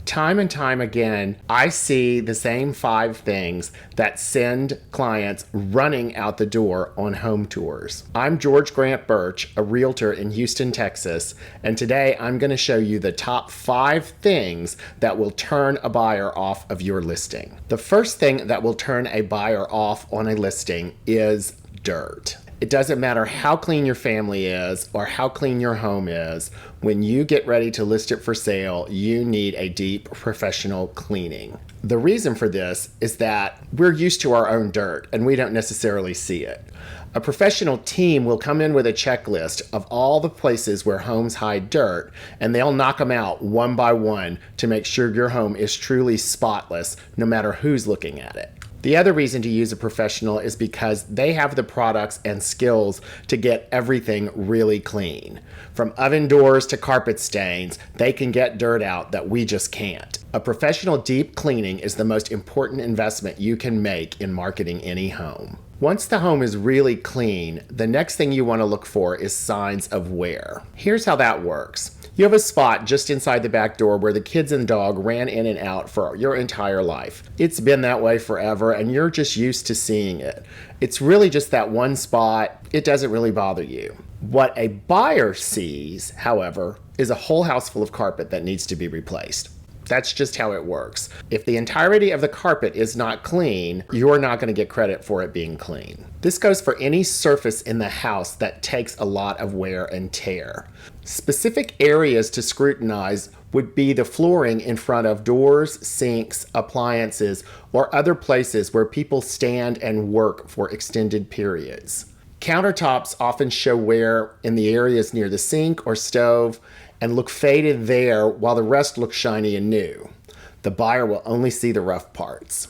Time and time again, I see the same 5 things that send clients running out the door on home tours. I'm George Grant Birch, a realtor in Houston, Texas, and today I'm going to show you the top 5 things that will turn a buyer off of your listing. The first thing that will turn a buyer off on a listing is dirt. It doesn't matter how clean your family is or how clean your home is. When you get ready to list it for sale, you need a deep professional cleaning. The reason for this is that we're used to our own dirt and we don't necessarily see it. A professional team will come in with a checklist of all the places where homes hide dirt, and they'll knock them out one by one to make sure your home is truly spotless no matter who's looking at it. The other reason to use a professional is because they have the products and skills to get everything really clean. From oven doors to carpet stains, they can get dirt out that we just can't. A professional deep cleaning is the most important investment you can make in marketing any home. Once the home is really clean, the next thing you want to look for is signs of wear. Here's how that works. You have a spot just inside the back door where the kids and dog ran in and out for your entire life. It's been that way forever and you're just used to seeing it. It's really just that one spot. It doesn't really bother you. What a buyer sees, however, is a whole house full of carpet that needs to be replaced. That's just how it works. If the entirety of the carpet is not clean, you're not going to get credit for it being clean. This goes for any surface in the house that takes a lot of wear and tear. Specific areas to scrutinize would be the flooring in front of doors, sinks, appliances, or other places where people stand and work for extended periods. Countertops often show wear in the areas near the sink or stove and look faded there while the rest look shiny and new. The buyer will only see the rough parts.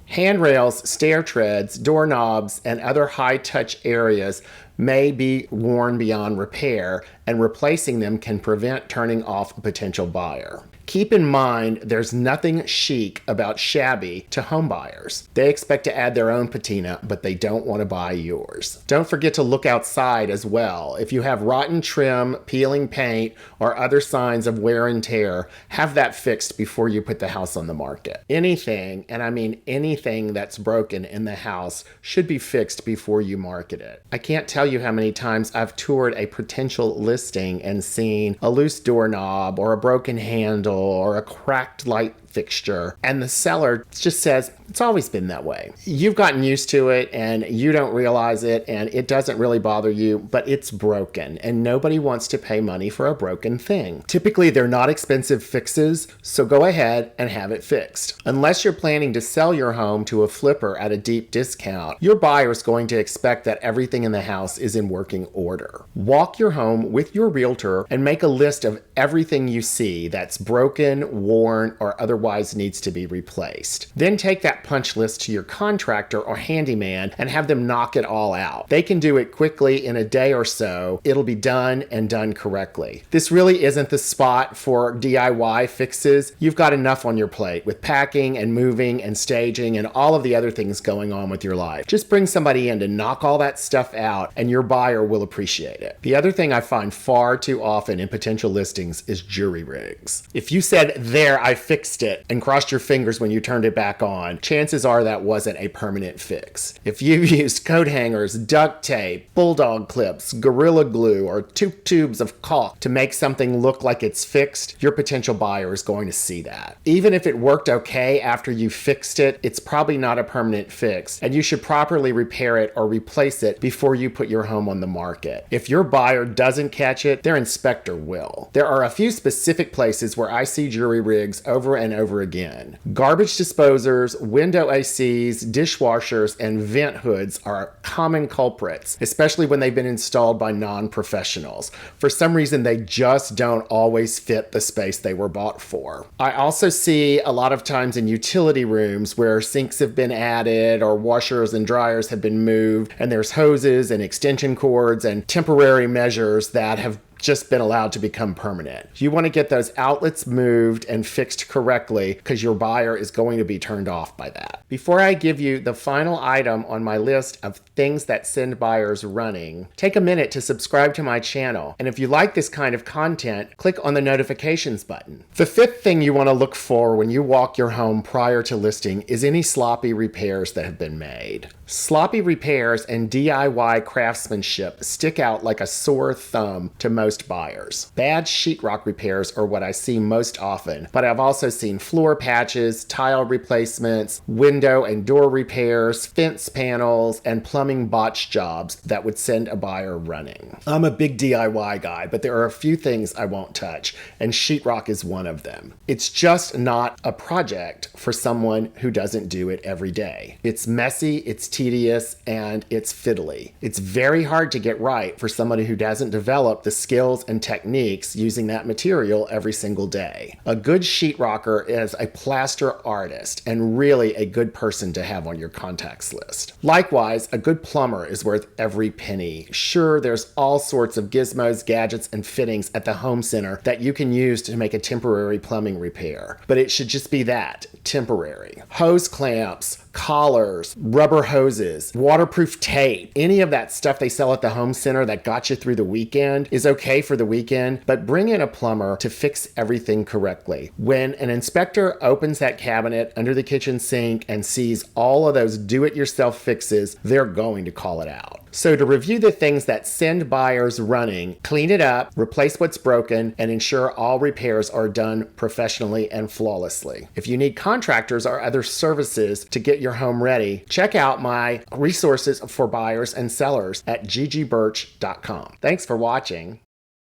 Handrails, stair treads, doorknobs, and other high-touch areas may be worn beyond repair, and replacing them can prevent turning off a potential buyer. Keep in mind, there's nothing chic about shabby to home buyers. They expect to add their own patina, but they don't want to buy yours. Don't forget to look outside as well. If you have rotten trim, peeling paint, or other signs of wear and tear, have that fixed before you put the house on the market. Anything, and I mean anything that's broken in the house, should be fixed before you market it. I can't tell you how many times I've toured a potential listing and seen a loose doorknob or a broken handle or a cracked light fixture, and the seller just says, it's always been that way. You've gotten used to it and you don't realize it and it doesn't really bother you, but it's broken and nobody wants to pay money for a broken thing. Typically, they're not expensive fixes, so go ahead and have it fixed. Unless you're planning to sell your home to a flipper at a deep discount, your buyer is going to expect that everything in the house is in working order. Walk your home with your realtor and make a list of everything you see that's broken, worn, or otherwise needs to be replaced. Then take that punch list to your contractor or handyman and have them knock it all out. They can do it quickly in a day or so. It'll be done and done correctly. This really isn't the spot for DIY fixes. You've got enough on your plate with packing and moving and staging and all of the other things going on with your life. Just bring somebody in to knock all that stuff out and your buyer will appreciate it. The other thing I find far too often in potential listings is jury rigs. If you said, "There, I fixed it," and crossed your fingers when you turned it back on, chances are that wasn't a permanent fix. If you've used coat hangers, duct tape, bulldog clips, gorilla glue, or 2 tubes of caulk to make something look like it's fixed, your potential buyer is going to see that. Even if it worked okay after you fixed it, it's probably not a permanent fix, and you should properly repair it or replace it before you put your home on the market. If your buyer doesn't catch it, their inspector will. There are a few specific places where I see jury rigs over and over again. Garbage disposers, window ACs, dishwashers, and vent hoods are common culprits, especially when they've been installed by non-professionals. For some reason, they just don't always fit the space they were bought for. I also see a lot of times in utility rooms where sinks have been added or washers and dryers have been moved, and there's hoses and extension cords and temporary measures that have just been allowed to become permanent. You want to get those outlets moved and fixed correctly because your buyer is going to be turned off by that. Before I give you the final item on my list of things that send buyers running, take a minute to subscribe to my channel. And if you like this kind of content, click on the notifications button. The fifth thing you want to look for when you walk your home prior to listing is any sloppy repairs that have been made. Sloppy repairs and DIY craftsmanship stick out like a sore thumb to most buyers. Bad sheetrock repairs are what I see most often, but I've also seen floor patches, tile replacements, window and door repairs, fence panels, and plumbing botch jobs that would send a buyer running. I'm a big DIY guy, but there are a few things I won't touch, and sheetrock is one of them. It's just not a project for someone who doesn't do it every day. It's messy, it's tedious, and it's fiddly. It's very hard to get right for somebody who doesn't develop the skills and techniques using that material every single day. A good sheetrocker is a plaster artist and really a good person to have on your contacts list. Likewise, a good plumber is worth every penny. Sure, there's all sorts of gizmos, gadgets, and fittings at the home center that you can use to make a temporary plumbing repair, but it should just be that, temporary. Hose clamps, collars, rubber hoses, waterproof tape, any of that stuff they sell at the home center that got you through the weekend is okay for the weekend, but bring in a plumber to fix everything correctly. When an inspector opens that cabinet under the kitchen sink and sees all of those do-it-yourself fixes, they're going to call it out. So to review the things that send buyers running, clean it up, replace what's broken, and ensure all repairs are done professionally and flawlessly. If you need contractors or other services to get your home ready, check out my resources for buyers and sellers at ggbirch.com. Thanks for watching.